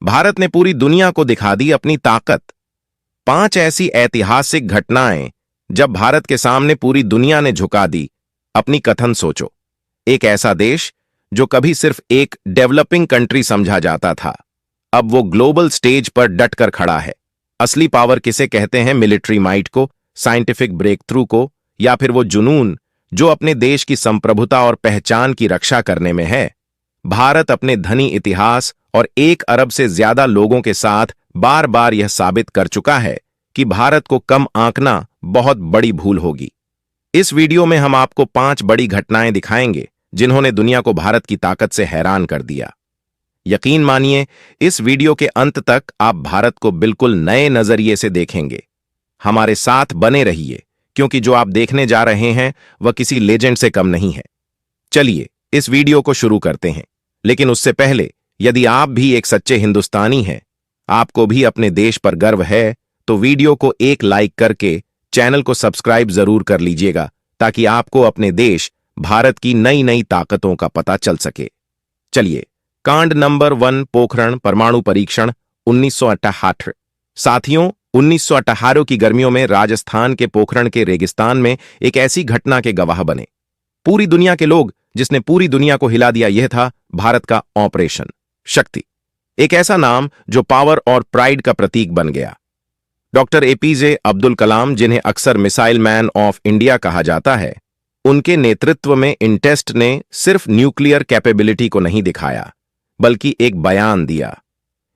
भारत ने पूरी दुनिया को दिखा दी अपनी ताकत। 5 ऐसी ऐतिहासिक घटनाएं जब भारत के सामने पूरी दुनिया ने झुका दी अपनी कथन। सोचो, एक ऐसा देश जो कभी सिर्फ एक डेवलपिंग कंट्री समझा जाता था, अब वो ग्लोबल स्टेज पर डटकर खड़ा है। असली पावर किसे कहते हैं? मिलिट्री माइट को, साइंटिफिक ब्रेक थ्रू को, या फिर वो जुनून जो अपने देश की संप्रभुता और पहचान की रक्षा करने में है। भारत अपने धनी इतिहास और 1 अरब से ज्यादा लोगों के साथ बार बार यह साबित कर चुका है कि भारत को कम आंकना बहुत बड़ी भूल होगी। इस वीडियो में हम आपको 5 बड़ी घटनाएं दिखाएंगे जिन्होंने दुनिया को भारत की ताकत से हैरान कर दिया। यकीन मानिए, इस वीडियो के अंत तक आप भारत को बिल्कुल नए नजरिए से देखेंगे। हमारे साथ बने रहिए, क्योंकि जो आप देखने जा रहे हैं वह किसी लेजेंड से कम नहीं है। चलिए इस वीडियो को शुरू करते हैं, लेकिन उससे पहले यदि आप भी एक सच्चे हिंदुस्तानी हैं, आपको भी अपने देश पर गर्व है, तो वीडियो को एक लाइक करके चैनल को सब्सक्राइब जरूर कर लीजिएगा, ताकि आपको अपने देश भारत की नई नई ताकतों का पता चल सके। चलिए, कांड नंबर 1, पोखरण परमाणु परीक्षण 1968। साथियों, 1918 की गर्मियों में राजस्थान के पोखरण के रेगिस्तान में एक ऐसी घटना के गवाह बने। पूरी दुनिया के लोग, जिसने पूरी दुनिया को हिला दिया, यह था भारत का ऑपरेशन शक्ति। एक ऐसा नाम जो पावर और प्राइड का प्रतीक बन गया। डॉक्टर एपीजे अब्दुल कलाम, जिन्हें अक्सर मिसाइल मैन ऑफ इंडिया कहा जाता है, उनके नेतृत्व में इन टेस्ट ने सिर्फ न्यूक्लियर कैपेबिलिटी को नहीं दिखाया, बल्कि एक बयान दिया।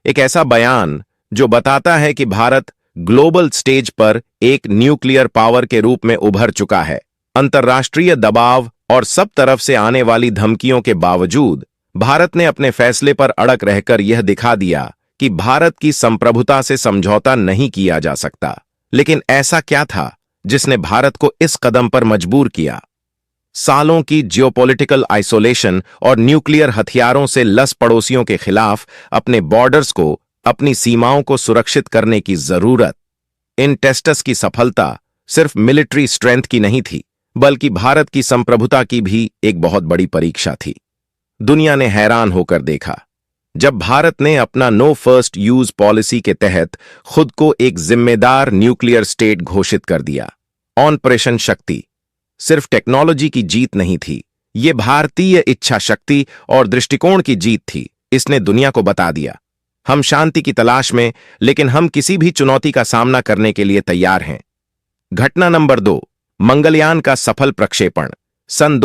एक ऐसा बयान जो बताता है कि भारत ग्लोबल स्टेज पर एक न्यूक्लियर पावर के रूप में उभर चुका है। अंतर्राष्ट्रीय दबाव और सब तरफ से आने वाली धमकियों के बावजूद भारत ने अपने फैसले पर अड़ग रहकर यह दिखा दिया कि भारत की संप्रभुता से समझौता नहीं किया जा सकता। लेकिन ऐसा क्या था जिसने भारत को इस कदम पर मजबूर किया? सालों की जियोपॉलिटिकल आइसोलेशन और न्यूक्लियर हथियारों से लस पड़ोसियों के खिलाफ अपने बॉर्डर्स को, अपनी सीमाओं को सुरक्षित करने की जरूरत। इन टेस्ट्स की सफलता सिर्फ मिलिट्री स्ट्रेंथ की नहीं थी, बल्कि भारत की संप्रभुता की भी एक बहुत बड़ी परीक्षा थी। दुनिया ने हैरान होकर देखा जब भारत ने अपना नो फर्स्ट यूज पॉलिसी के तहत खुद को एक जिम्मेदार न्यूक्लियर स्टेट घोषित कर दिया। ऑपरेशन शक्ति सिर्फ टेक्नोलॉजी की जीत नहीं थी, यह भारतीय इच्छा शक्ति और दृष्टिकोण की जीत थी। इसने दुनिया को बता दिया, हम शांति की तलाश में, लेकिन हम किसी भी चुनौती का सामना करने के लिए तैयार हैं। घटना नंबर 2, मंगलयान का सफल प्रक्षेपण। सन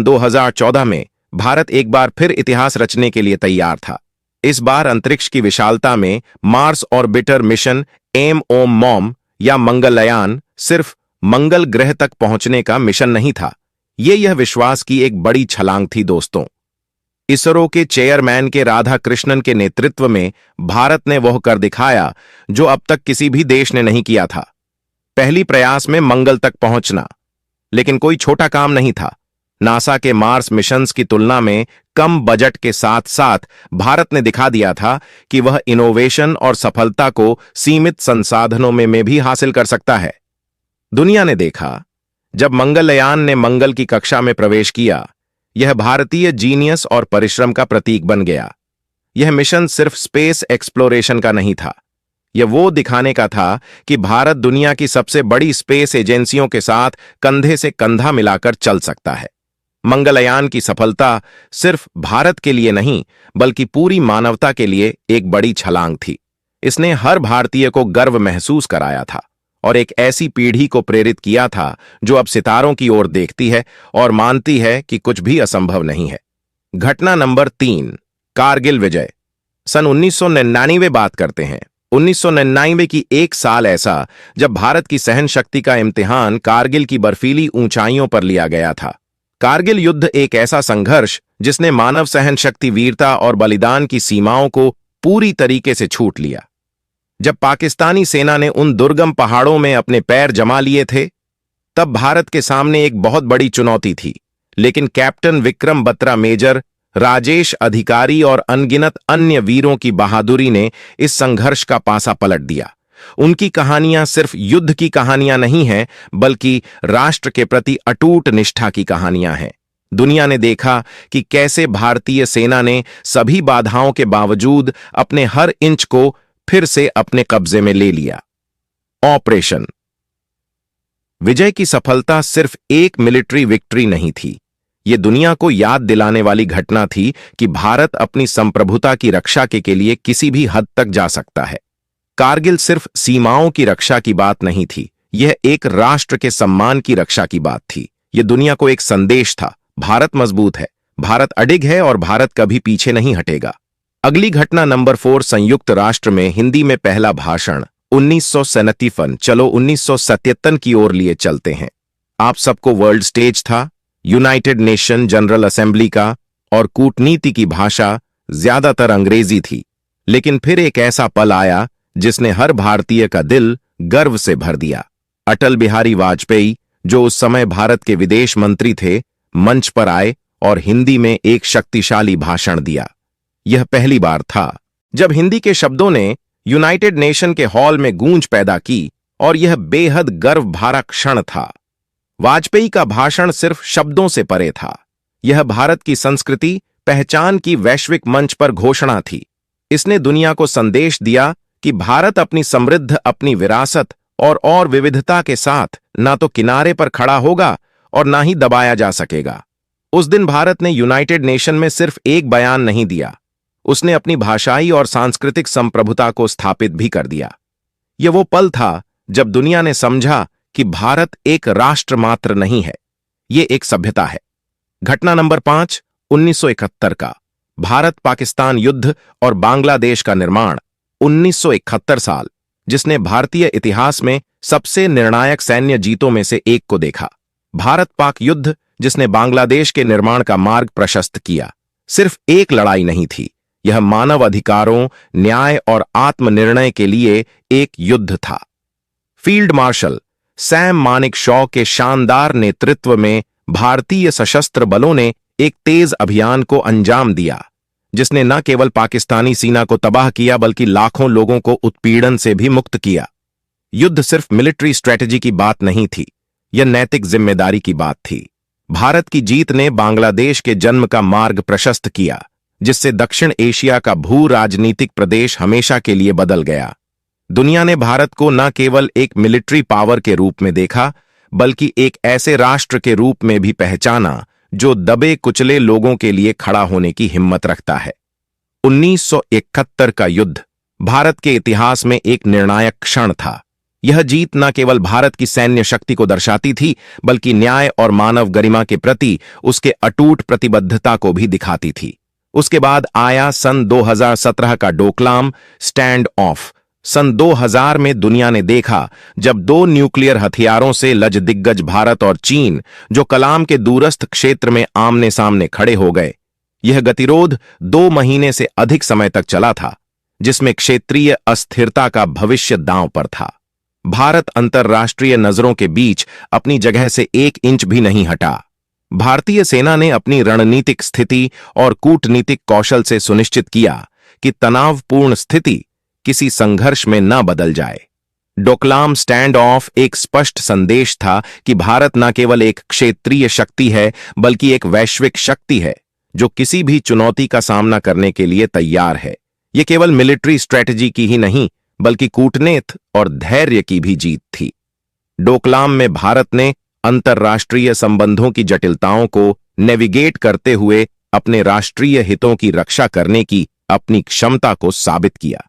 2014 में भारत एक बार फिर इतिहास रचने के लिए तैयार था। इस बार अंतरिक्ष की विशालता में मार्स ऑर्बिटर मिशन MOM या मंगलयान सिर्फ मंगल ग्रह तक पहुंचने का मिशन नहीं था, यह विश्वास की एक बड़ी छलांग थी। दोस्तों, इसरो के चेयरमैन के राधाकृष्णन के नेतृत्व में भारत ने वह कर दिखाया जो अब तक किसी भी देश ने नहीं किया था। पहली प्रयास में मंगल तक पहुंचना, लेकिन कोई छोटा काम नहीं था। नासा के मार्स मिशंस की तुलना में कम बजट के साथ साथ भारत ने दिखा दिया था कि वह इनोवेशन और सफलता को सीमित संसाधनों में भी हासिल कर सकता है। दुनिया ने देखा जब मंगलयान ने मंगल की कक्षा में प्रवेश किया, यह भारतीय जीनियस और परिश्रम का प्रतीक बन गया। यह मिशन सिर्फ स्पेस एक्सप्लोरेशन का नहीं था, यह वो दिखाने का था कि भारत दुनिया की सबसे बड़ी स्पेस एजेंसियों के साथ कंधे से कंधा मिलाकर चल सकता है। मंगलयान की सफलता सिर्फ भारत के लिए नहीं, बल्कि पूरी मानवता के लिए एक बड़ी छलांग थी। इसने हर भारतीय को गर्व महसूस कराया था और एक ऐसी पीढ़ी को प्रेरित किया था जो अब सितारों की ओर देखती है और मानती है कि कुछ भी असंभव नहीं है। घटना नंबर 3, कारगिल विजय। सन 1999 बात करते हैं। 1999 की एक साल ऐसा जब भारत की सहन शक्ति का इम्तिहान कारगिल की बर्फीली ऊंचाइयों पर लिया गया था। कारगिल युद्ध एक ऐसा संघर्ष जिसने मानव सहन शक्ति, वीरता और बलिदान की सीमाओं को पूरी तरीके से छूट लिया। जब पाकिस्तानी सेना ने उन दुर्गम पहाड़ों में अपने पैर जमा लिए थे, तब भारत के सामने एक बहुत बड़ी चुनौती थी। लेकिन कैप्टन विक्रम बत्रा, मेजर राजेश अधिकारी और अनगिनत अन्य वीरों की बहादुरी ने इस संघर्ष का पासा पलट दिया। उनकी कहानियां सिर्फ युद्ध की कहानियां नहीं हैं, बल्कि राष्ट्र के प्रति अटूट निष्ठा की कहानियां हैं। दुनिया ने देखा कि कैसे भारतीय सेना ने सभी बाधाओं के बावजूद अपने हर इंच को फिर से अपने कब्जे में ले लिया। ऑपरेशन विजय की सफलता सिर्फ एक मिलिट्री विक्ट्री नहीं थी, यह दुनिया को याद दिलाने वाली घटना थी कि भारत अपनी संप्रभुता की रक्षा के लिए किसी भी हद तक जा सकता है। कारगिल सिर्फ सीमाओं की रक्षा की बात नहीं थी, यह एक राष्ट्र के सम्मान की रक्षा की बात थी। यह दुनिया को एक संदेश था, भारत मजबूत है, भारत अडिग है और भारत कभी पीछे नहीं हटेगा। अगली घटना नंबर 4, संयुक्त राष्ट्र में हिंदी में पहला भाषण 1947। चलो 1977 की ओर लिए चलते हैं। आप सबको वर्ल्ड स्टेज था, यूनाइटेड नेशन जनरल असेंबली का, और कूटनीति की भाषा ज्यादातर अंग्रेजी थी। लेकिन फिर एक ऐसा पल आया जिसने हर भारतीय का दिल गर्व से भर दिया। अटल बिहारी वाजपेयी, जो उस समय भारत के विदेश मंत्री थे, मंच पर आए और हिंदी में एक शक्तिशाली भाषण दिया। यह पहली बार था जब हिंदी के शब्दों ने यूनाइटेड नेशन के हॉल में गूंज पैदा की, और यह बेहद गर्व भरा क्षण था। वाजपेयी का भाषण सिर्फ शब्दों से परे था, यह भारत की संस्कृति, पहचान की वैश्विक मंच पर घोषणा थी। इसने दुनिया को संदेश दिया कि भारत अपनी समृद्ध, अपनी विरासत और विविधता के साथ ना तो किनारे पर खड़ा होगा और ना ही दबाया जा सकेगा। उस दिन भारत ने यूनाइटेड नेशन में सिर्फ एक बयान नहीं दिया, उसने अपनी भाषाई और सांस्कृतिक संप्रभुता को स्थापित भी कर दिया। यह वो पल था जब दुनिया ने समझा कि भारत एक राष्ट्र मात्र नहीं है, यह एक सभ्यता है। घटना नंबर 5, 1971 का भारत पाकिस्तान युद्ध और बांग्लादेश का निर्माण। 1971 साल, जिसने भारतीय इतिहास में सबसे निर्णायक सैन्य जीतों में से एक को देखा। भारत पाक युद्ध, जिसने बांग्लादेश के निर्माण का मार्ग प्रशस्त किया, सिर्फ एक लड़ाई नहीं थी, यह मानव अधिकारों, न्याय और आत्मनिर्णय के लिए एक युद्ध था। फील्ड मार्शल सैम मानेकशॉ के शानदार नेतृत्व में भारतीय सशस्त्र बलों ने एक तेज अभियान को अंजाम दिया, जिसने न केवल पाकिस्तानी सेना को तबाह किया बल्कि लाखों लोगों को उत्पीड़न से भी मुक्त किया। युद्ध सिर्फ मिलिट्री स्ट्रेटजी की बात नहीं थी, यह नैतिक जिम्मेदारी की बात थी। भारत की जीत ने बांग्लादेश के जन्म का मार्ग प्रशस्त किया, जिससे दक्षिण एशिया का भू राजनीतिक प्रदेश हमेशा के लिए बदल गया। दुनिया ने भारत को न केवल एक मिलिट्री पावर के रूप में देखा, बल्कि एक ऐसे राष्ट्र के रूप में भी पहचाना जो दबे कुचले लोगों के लिए खड़ा होने की हिम्मत रखता है। 1971 का युद्ध भारत के इतिहास में एक निर्णायक क्षण था। यह जीत न केवल भारत की सैन्य शक्ति को दर्शाती थी, बल्कि न्याय और मानव गरिमा के प्रति उसके अटूट प्रतिबद्धता को भी दिखाती थी। उसके बाद आया सन 2017 का डोकलाम स्टैंड ऑफ। सन 2000 में दुनिया ने देखा जब दो न्यूक्लियर हथियारों से लज दिग्गज भारत और चीन, जो कलाम के दूरस्थ क्षेत्र में आमने सामने खड़े हो गए। यह गतिरोध 2 महीने से अधिक समय तक चला था, जिसमें क्षेत्रीय अस्थिरता का भविष्य दांव पर था। भारत अंतर्राष्ट्रीय नजरों के बीच अपनी जगह से 1 इंच भी नहीं हटा। भारतीय सेना ने अपनी रणनीतिक स्थिति और कूटनीतिक कौशल से सुनिश्चित किया कि तनावपूर्ण स्थिति किसी संघर्ष में न बदल जाए। डोकलाम स्टैंड ऑफ एक स्पष्ट संदेश था कि भारत न केवल एक क्षेत्रीय शक्ति है, बल्कि एक वैश्विक शक्ति है जो किसी भी चुनौती का सामना करने के लिए तैयार है। यह केवल मिलिट्री स्ट्रेटजी की ही नहीं, बल्कि कूटनीति और धैर्य की भी जीत थी। डोकलाम में भारत ने अंतर्राष्ट्रीय संबंधों की जटिलताओं को नेविगेट करते हुए अपने राष्ट्रीय हितों की रक्षा करने की अपनी क्षमता को साबित किया।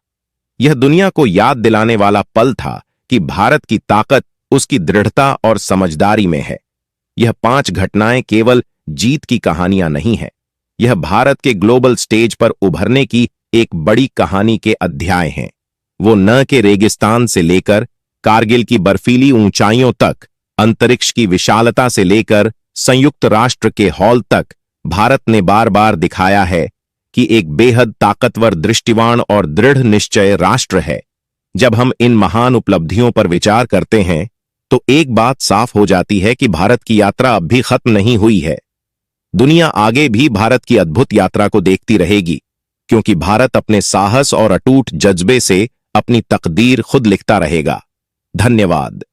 यह दुनिया को याद दिलाने वाला पल था कि भारत की ताकत उसकी दृढ़ता और समझदारी में है। यह 5 घटनाएं केवल जीत की कहानियां नहीं हैं, यह भारत के ग्लोबल स्टेज पर उभरने की एक बड़ी कहानी के अध्याय हैं। वो न के रेगिस्तान से लेकर कारगिल की बर्फीली ऊंचाइयों तक, अंतरिक्ष की विशालता से लेकर संयुक्त राष्ट्र के हॉल तक, भारत ने बार बार दिखाया है कि एक बेहद ताकतवर, दृष्टिवान और दृढ़ निश्चय राष्ट्र है। जब हम इन महान उपलब्धियों पर विचार करते हैं तो एक बात साफ हो जाती है कि भारत की यात्रा अब भी खत्म नहीं हुई है। दुनिया आगे भी भारत की अद्भुत यात्रा को देखती रहेगी, क्योंकि भारत अपने साहस और अटूट जज्बे से अपनी तकदीर खुद लिखता रहेगा। धन्यवाद।